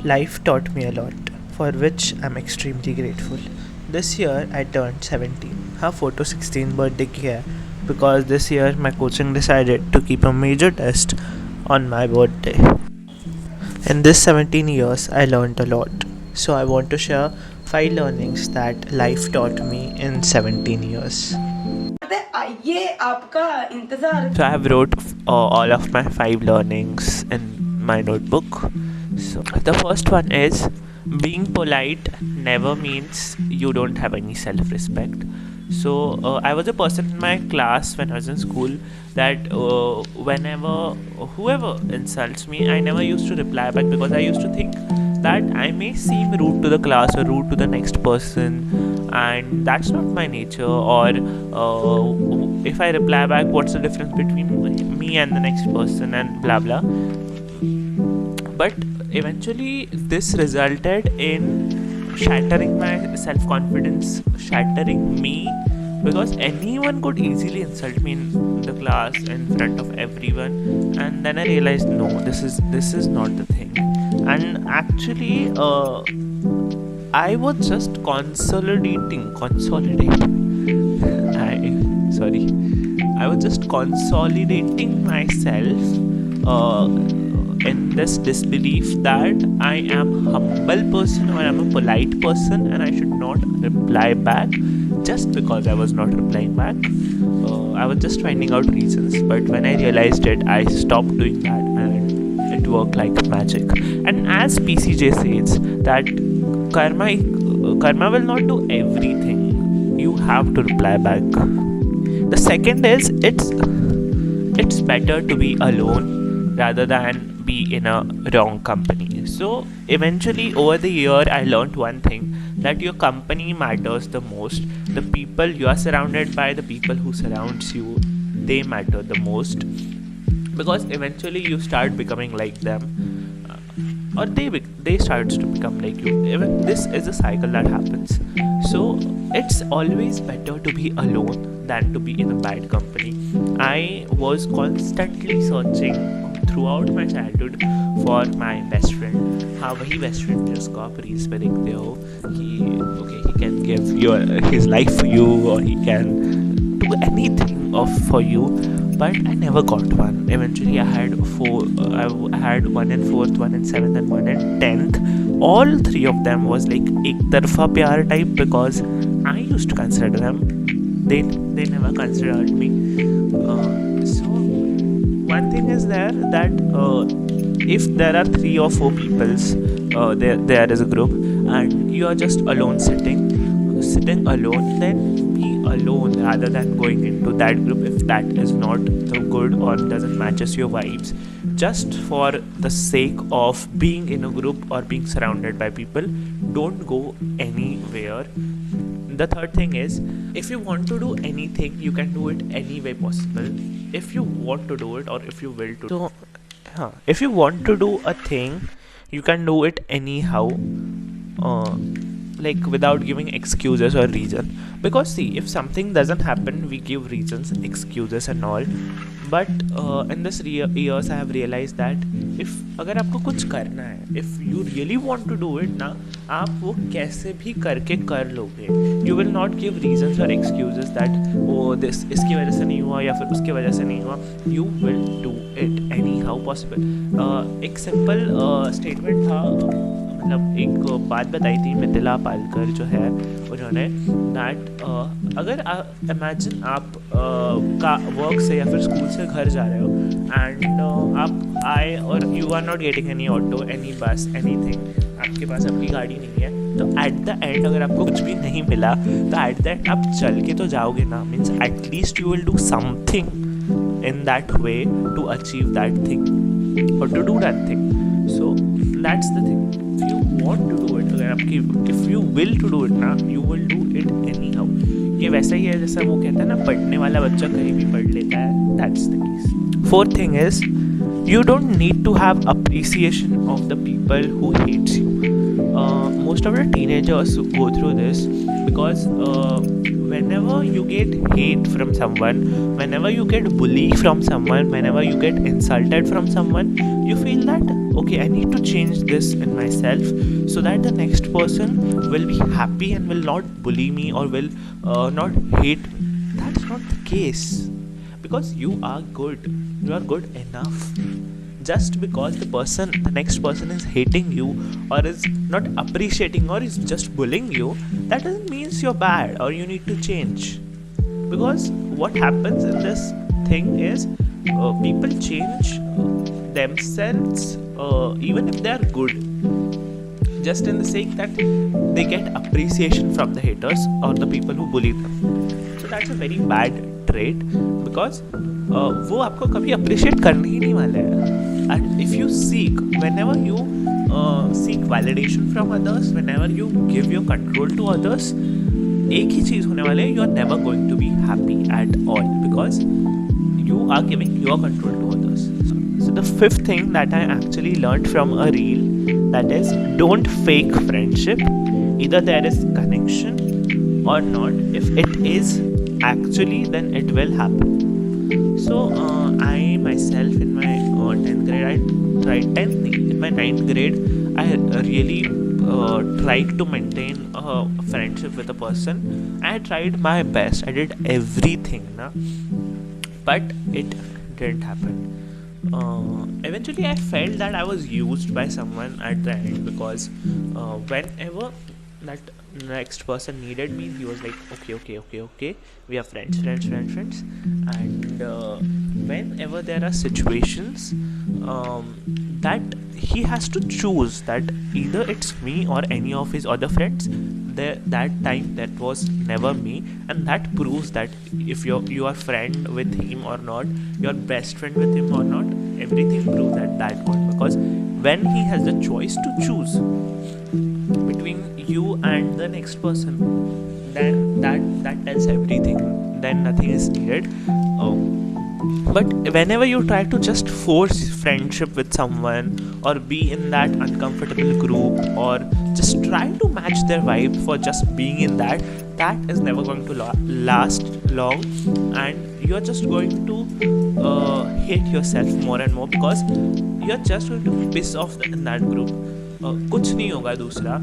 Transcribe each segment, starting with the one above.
Life taught me a lot, for which I'm extremely grateful. This year I turned 17. हाँ 4 to 16 birthday किया है because this year my coaching decided to keep a major test on my birthday. In this 17 years I learned a lot. So I want to share 5 learnings that life taught me in 17 years. आइए आपका इंतजार. So I have wrote all of my 5 learnings in my notebook. So the first one is being polite never means you don't have any self-respect. So I was a person in my class when I was in school that whenever whoever insults me, I never used to reply back because I used to think that I may seem rude to the class or rude to the next person, and that's not my nature. Or if I reply back, what's the difference between me and the next person, and blah blah. But eventually this resulted in shattering my self-confidence, shattering me, because anyone could easily insult me in the class in front of everyone. And then I realized, no, this is not the thing. And actually I was just I was just consolidating myself in this disbelief that I am a humble person or I'm a polite person and I should not reply back. Just because I was not replying back, I was just finding out reasons. But when I realized it, I stopped doing that, and it worked like magic. And as PCJ says that karma will not do everything. You have to reply back. The second is it's better to be alone rather than be in a wrong company. So eventually over the year I learned one thing, that your company matters the most. The people you are surrounded by, the people who surrounds you, they matter the most, because eventually you start becoming like them, or they starts to become like you. Even this is a cycle that happens. So it's always better to be alone than to be in a bad company. I was constantly searching throughout my childhood for my best friend. हाँ वही best friend जिसको आप reels पे देखते हो कि he can give his life for you, or he can do anything for you. But I never got one. Eventually I had one in 4th, one in 7th, and one in 10th. All 3 of them was like ek tarfa pyar type, because I used to consider them. They never considered me. So one thing is there that if there are 3 or 4 peoples, there is a group, and you are just alone sitting alone, then be alone rather than going into that group if that is not the good or doesn't matches your vibes. Just for the sake of being in a group or being surrounded by people, don't go anywhere. The third thing is, if you want to do anything, you can do it any way possible. If you want to do it, or if you will to. So, if you want to do a thing, you can do it anyhow, like without giving excuses or reason. Because see, if something doesn't happen, we give reasons, excuses and all. But in this years I have realized that if अगर आपको कुछ करना है, if you really want to do it ना, आप वो कैसे भी करके कर लोगे. You will not give reasons or excuses that this इसकी वजह से नहीं हुआ या फिर उसकी वजह से नहीं हुआ. You will do it anyhow possible. एक सिंपल स्टेटमेंट था, मतलब एक बात बताई थी मिथिला पालकर जो है उन्होंने, दैट अगर इमेजिन आप का वर्क से या फिर स्कूल से घर जा रहे हो, एंड आप आए और you are not getting any auto, any bus, anything, आपके पास अपनी गाड़ी नहीं है, तो एट द एंड अगर आपको कुछ भी नहीं मिला तो एट द एंड आप चल के तो जाओगे ना. Means at least you will do something in that way to achieve that thing or to do that thing. So that's the thing. If you want to do it, अगर आपकी if you will to do it ना, you will do it anyhow. ये वैसा ही है जैसा वो कहता है ना, पढ़ने वाला बच्चा कहीं भी पढ़ लेता है. That's the case. Fourth thing is, you don't need to have appreciation of the people who hates you. Most of the teenagers go through this because whenever you get hate from someone, whenever you get bully from someone, whenever you get insulted from someone, you feel that okay, I need to change this in myself so that the next person will be happy and will not bully me or will not hate me. That's not the case, because you are good enough. Just because the next person is hating you or is not appreciating or is just bullying you, that doesn't mean you're bad or you need to change. Because what happens in this thing is people change themselves even if they are good, just in the sake that they get appreciation from the haters or the people who bully them. So that's a very bad trait, because वो आपको कभी appreciate करने ही नहीं वाले हैं. And if you whenever you seek validation from others, whenever you give your control to others, एक ही चीज़ होने वाले है, you are never going to be happy at all, because you are giving your control to others. So the fifth thing that I actually learned from a reel, that is, don't fake friendship. Either there is connection or not. If it is actually, then it will happen. So I myself in my 10th grade, in my 9th grade, I really tried to maintain a friendship with a person. I tried my best. I did everything, but it didn't happen. Eventually I felt that I was used by someone at the end, because whenever that next person needed me, he was like, okay, we are friends. And whenever there are situations that he has to choose, that either it's me or any of his other friends, that time that was never me. And that proves that if you are friend with him or not, you're best friend with him or not, everything proves at that point. Because when he has the choice to choose between you and the next person, then that tells everything. Then nothing is needed. But whenever you try to just force friendship with someone, or be in that uncomfortable group, or just try to match their vibe for just being in that is never going to last long, and you're just going to hate yourself more and more, because you're just going to piss off in that group. कुछ नहीं होगा दूसरा,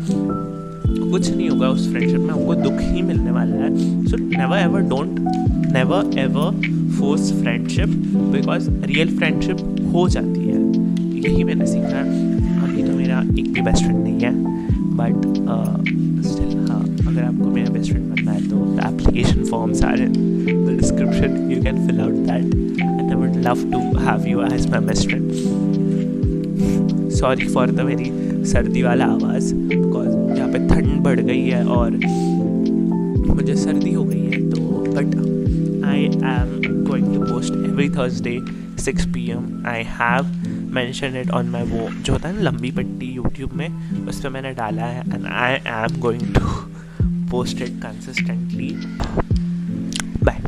कुछ नहीं होगा उस friendship में, हमको दुख ही मिलने वाला है. So never ever force friendship, because real friendship हो जाती है. यही मैंने सीखा. अभी तो मेरा एक भी बेस्ट फ्रेंड नहीं है, बट स्टिल हाँ, अगर आपको मेरा बेस्ट फ्रेंड बनना है तो the application forms are in the description, you can fill out that, and I would love to have you as my best friend. Sorry for the very सर्दी वाला आवाज़, बिकॉज यहाँ पे ठंड बढ़ गई है और मुझे सर्दी हो गई है. तो but I am going to post every Thursday 6 PM. I have mention it on my वो जो होता है ना लंबी पट्टी यूट्यूब में, उस पर मैंने डाला है, and I am going to post it consistently. Bye.